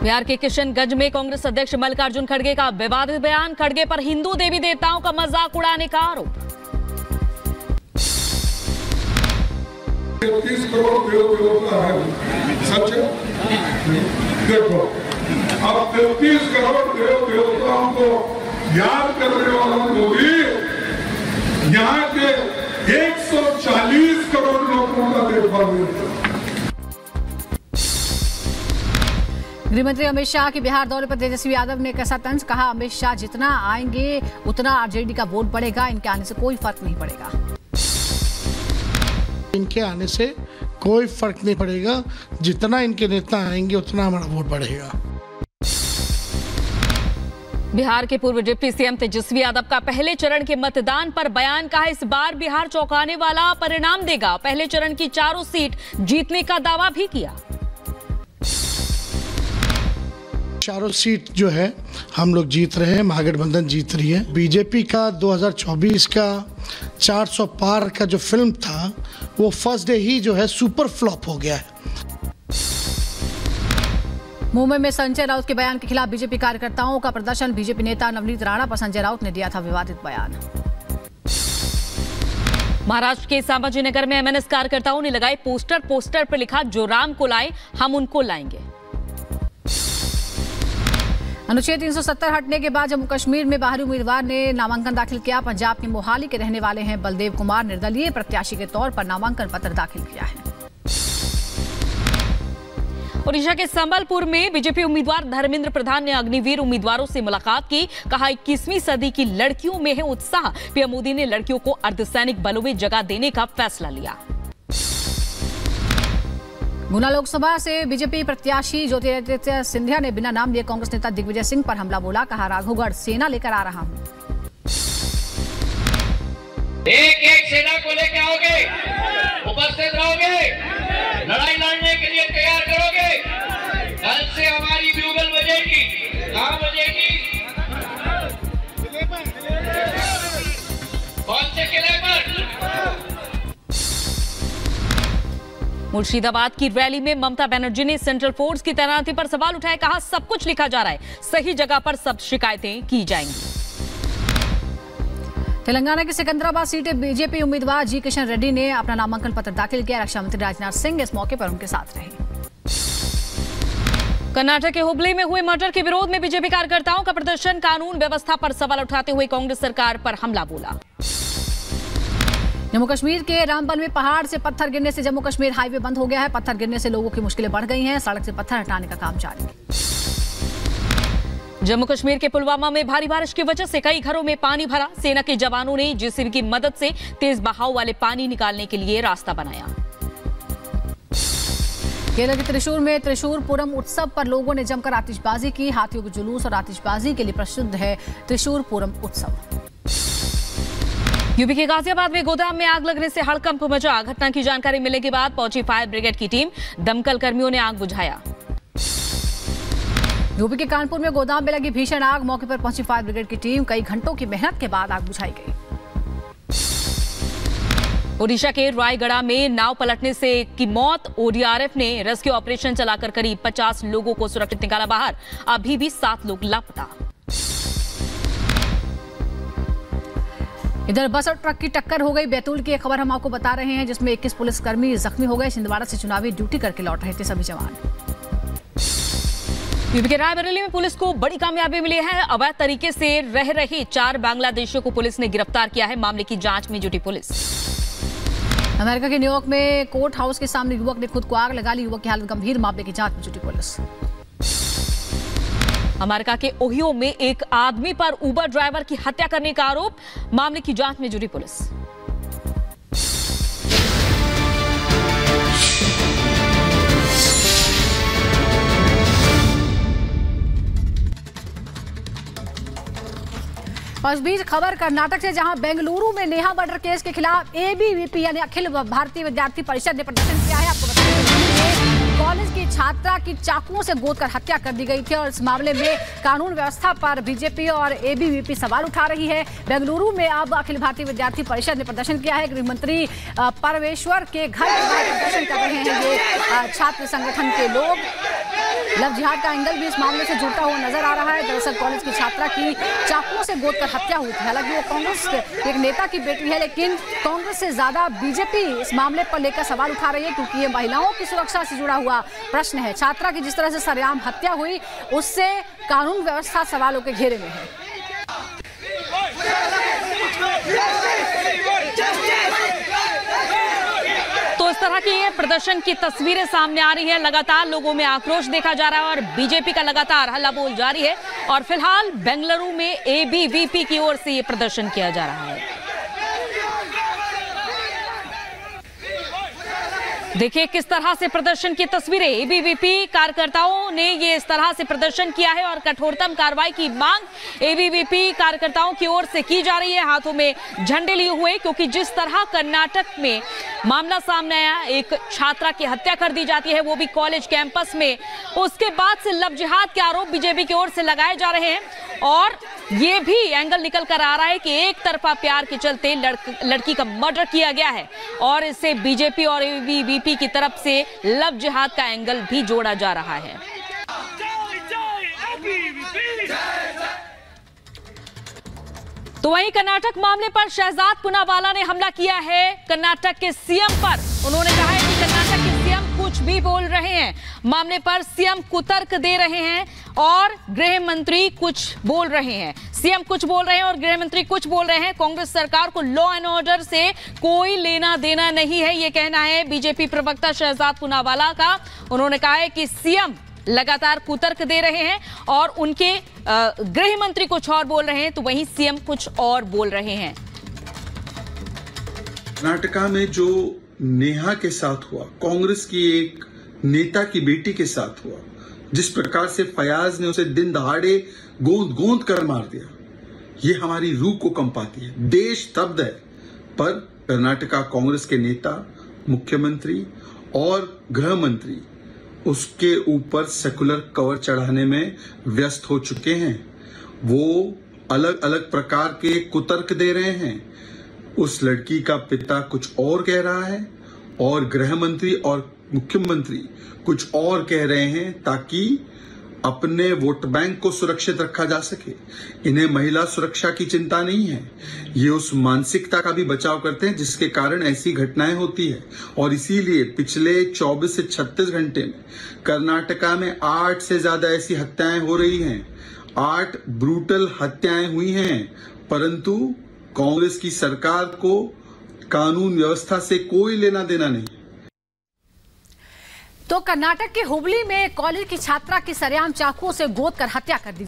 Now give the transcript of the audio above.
बिहार के किशनगंज में कांग्रेस अध्यक्ष मल्लिकार्जुन खड़गे का विवादित बयान। खड़गे पर हिंदू देवी देवताओं का मजाक उड़ाने का आरोप। 30 करोड़ देवता है, सच है? देखो, अब 30 करोड़ देवताओं को याद करने वाला मोदी यहाँ के 140 करोड़ लोगों का देखभाल। गृहमंत्री अमित शाह के बिहार दौरे पर तेजस्वी यादव ने कैसा तंज कहा। अमित शाह जितना आएंगे उतना आरजेडी का वोट बढ़ेगा, इनके आने से कोई फर्क नहीं पड़ेगा। इनके आने से कोई फर्क नहीं पड़ेगा, जितना इनके नेता आएंगे उतना हमारा वोट बढ़ेगा। बिहार के पूर्व डिप्टी सीएम तेजस्वी यादव का पहले चरण के मतदान पर बयान। कहा इस बार बिहार चौंकाने वाला परिणाम देगा। पहले चरण की चारों सीट जीतने का दावा भी किया। चारों सीट जो है हम लोग जीत रहे हैं, महागठबंधन जीत रही है। बीजेपी का 2024 का 400 पार का जो फिल्म था वो फर्स्ट डे ही जो है सुपर फ्लॉप हो गया है। मुंबई में संजय राउत के बयान के खिलाफ बीजेपी कार्यकर्ताओं का प्रदर्शन। बीजेपी नेता नवनीत राणा पर संजय राउत ने दिया था विवादित बयान। महाराष्ट्र के संभाजीनगर में एमएनएस कार्यकर्ताओं ने लगाए पोस्टर पर लिखा जो राम को लाए हम उनको लाएंगे। अनुच्छेद 370 हटने के बाद जम्मू कश्मीर में बाहरी उम्मीदवार ने नामांकन दाखिल किया। पंजाब के मोहाली के रहने वाले हैं बलदेव कुमार, निर्दलीय प्रत्याशी के तौर पर नामांकन पत्र दाखिल किया है। ओडिशा के संबलपुर में बीजेपी उम्मीदवार धर्मेंद्र प्रधान ने अग्निवीर उम्मीदवारों से मुलाकात की। कहा 21वीं सदी की लड़कियों में है उत्साह। पीएम मोदी ने लड़कियों को अर्धसैनिक बलों में जगह देने का फैसला लिया। गुना लोकसभा से बीजेपी प्रत्याशी ज्योतिरादित्य सिंधिया ने बिना नाम लिए कांग्रेस नेता दिग्विजय सिंह पर हमला बोला। कहा राघवगढ़ सेना लेकर आ रहा हूं। एक सेना को लेकर आओगे, उपस्थित रहोगे, लड़ाई लड़ने के लिए तैयार करोगे। कल से हमारी ब्यूगल बजेगी। कहां बजेगी? कौन से किले पर? मुर्शिदाबाद की रैली में ममता बनर्जी ने सेंट्रल फोर्स की तैनाती पर सवाल उठाए। कहा सब कुछ लिखा जा रहा है, सही जगह पर सब शिकायतें की जाएंगी। तेलंगाना की सिकंदराबाद सीट बीजेपी उम्मीदवार जी किशन रेड्डी ने अपना नामांकन पत्र दाखिल किया। रक्षा मंत्री राजनाथ सिंह इस मौके पर उनके साथ रहे। कर्नाटक के हुबली में हुए मर्डर के विरोध में बीजेपी कार्यकर्ताओं का प्रदर्शन। कानून व्यवस्था पर सवाल उठाते हुए कांग्रेस सरकार पर हमला बोला। जम्मू कश्मीर के रामबन में पहाड़ से पत्थर गिरने से जम्मू कश्मीर हाईवे बंद हो गया है। पत्थर गिरने से लोगों की मुश्किलें बढ़ गई हैं। सड़क से पत्थर हटाने का काम जारी है। जम्मू कश्मीर के पुलवामा में भारी बारिश की वजह से कई घरों में पानी भरा। सेना के जवानों ने जेसीबी की मदद से तेज बहाव वाले पानी निकालने के लिए रास्ता बनाया। केरल के त्रिशूर में त्रिशूरपुरम उत्सव पर लोगों ने जमकर आतिशबाजी की। हाथियों के जुलूस और आतिशबाजी के लिए प्रसिद्ध है त्रिशूरपुरम उत्सव। यूपी के गाजियाबाद में गोदाम में आग लगने से हड़कंप मचा। घटना की जानकारी मिलने के बाद पहुंची फायर ब्रिगेड की टीम। दमकल कर्मियों ने आग बुझाया। यूपी के कानपुर में गोदाम में लगी भीषण आग। मौके पर पहुंची फायर ब्रिगेड की टीम। कई घंटों की मेहनत के बाद आग बुझाई गई। ओडिशा के रायगढ़ में नाव पलटने से की मौत। ओडीआरएफ ने रेस्क्यू ऑपरेशन चलाकर करीब 50 लोगों को सुरक्षित निकाला बाहर। अभी भी 7 लोग लापता। इधर बस और ट्रक की टक्कर हो गई। बैतूल की एक खबर हम आपको बता रहे हैं जिसमें 21 पुलिसकर्मी जख्मी हो गए। छिंदवाड़ा से चुनावी ड्यूटी करके लौट रहे थे सभी जवान। यूपी के रायबरेली में पुलिस को बड़ी कामयाबी मिली है। अवैध तरीके से रह रहे 4 बांग्लादेशियों को पुलिस ने गिरफ्तार किया है। मामले की जांच में जुटी पुलिस। अमेरिका के न्यूयॉर्क में कोर्ट हाउस के सामने युवक ने खुद को आग लगा ली। युवक की हालत गंभीर। मामले की जांच में जुटी पुलिस। अमेरिका के ओहियो में एक आदमी पर उबर ड्राइवर की हत्या करने का आरोप। मामले की जांच में जुटी पुलिस। इस बीच खबर कर्नाटक से, जहां बेंगलुरु में नेहा मर्डर केस के खिलाफ एबीवीपी यानी अखिल भारतीय विद्यार्थी परिषद ने प्रदर्शन किया है। आपको बताएं कॉलेज की छात्रा की चाकुओं से गोदकर हत्या कर दी गई थी और इस मामले में कानून व्यवस्था पर बीजेपी और एबीवीपी सवाल उठा रही है। बेंगलुरु में अब अखिल भारतीय विद्यार्थी परिषद ने प्रदर्शन किया है। गृह मंत्री परमेश्वर के घर प्रदर्शन कर रहे हैं ये छात्र संगठन के लोग। लव जिहाद का एंगल भी इस मामले से जुड़ता हुआ नजर आ रहा है। दरअसल कॉलेज की छात्रा की चाकुओं से गोदकर हत्या हुई थी। हालांकि वो कांग्रेस के एक नेता की बेटी है, लेकिन कांग्रेस से ज्यादा बीजेपी इस मामले पर लेकर सवाल उठा रही है, क्योंकि ये महिलाओं की सुरक्षा से जुड़ा हुआ प्रश्न है। छात्रा की जिस तरह से सरेआम हत्या हुई, उससे कानून व्यवस्था सवालों के घेरे में है। तो इस तरह की प्रदर्शन की तस्वीरें सामने आ रही है। लगातार लोगों में आक्रोश देखा जा रहा है और बीजेपी का लगातार हल्ला बोल जारी है। और फिलहाल बेंगलुरु में एबीवीपी की ओर से ये प्रदर्शन किया जा रहा है। देखिए किस तरह से प्रदर्शन की तस्वीरें। एबीवीपी कार्यकर्ताओं ने ये इस तरह से प्रदर्शन किया है और कठोरतम कार्रवाई की मांग एबीवीपी कार्यकर्ताओं की ओर से की जा रही है, हाथों में झंडे लिए हुए। क्योंकि जिस तरह कर्नाटक में मामला सामने आया, एक छात्रा की हत्या कर दी जाती है, वो भी कॉलेज कैंपस में, उसके बाद से लव जिहाद के आरोप बीजेपी की ओर से लगाए जा रहे हैं। और ये भी एंगल निकल कर आ रहा है कि एक तरफा प्यार के चलते लड़की का मर्डर किया गया है और इससे बीजेपी और एबीवीपी की तरफ से लव जिहाद का एंगल भी जोड़ा जा रहा है। तो वहीं कर्नाटक मामले पर शहजाद पूनावाला ने हमला किया है कर्नाटक के सीएम पर। उन्होंने कहा है कि कर्नाटक के सीएम कुछ भी बोल रहे हैं, मामले पर सीएम कुतर्क दे रहे हैं और गृह मंत्री कुछ बोल रहे हैं। सीएम कुछ बोल रहे हैं और गृह मंत्री कुछ बोल रहे हैं। कांग्रेस सरकार को लॉ एंड ऑर्डर से कोई लेना देना नहीं है, ये कहना है बीजेपी प्रवक्ता शहजाद पूनावाला का। उन्होंने कहा है कि सीएम लगातार कुतर्क दे रहे हैं और उनके गृह मंत्री कुछ और बोल रहे हैं, तो वहीं सीएम कुछ और बोल रहे हैं। कर्नाटका में जो नेहा के साथ हुआ, कांग्रेस की एक नेता की बेटी के साथ हुआ, जिस प्रकार से फयाज ने उसे दिन दहाड़े गोंद गोंद कर मार दिया, ये हमारी रूह को कंपाती है। देश स्तब्ध है, पर कर्नाटका कांग्रेस के नेता, मुख्यमंत्री और गृह मंत्री उसके ऊपर सेकुलर कवर चढ़ाने में व्यस्त हो चुके हैं। वो अलग अलग प्रकार के कुतर्क दे रहे हैं। उस लड़की का पिता कुछ और कह रहा है और गृह मंत्री और मुख्यमंत्री कुछ और कह रहे हैं, ताकि अपने वोट बैंक को सुरक्षित रखा जा सके। इन्हें महिला सुरक्षा की चिंता नहीं है, ये उस मानसिकता का भी बचाव करते हैं जिसके कारण ऐसी घटनाएं होती है। और इसीलिए पिछले 24 से 36 घंटे में कर्नाटका में 8 से ज्यादा ऐसी हत्याएं हो रही हैं। 8 ब्रूटल हत्याएं हुई हैं, परंतु कांग्रेस की सरकार को कानून व्यवस्था से कोई लेना देना नहीं। तो कर्नाटक के हुबली में कॉलेज की छात्रा की सरेआम चाकुओं से गोदकर हत्या कर दी।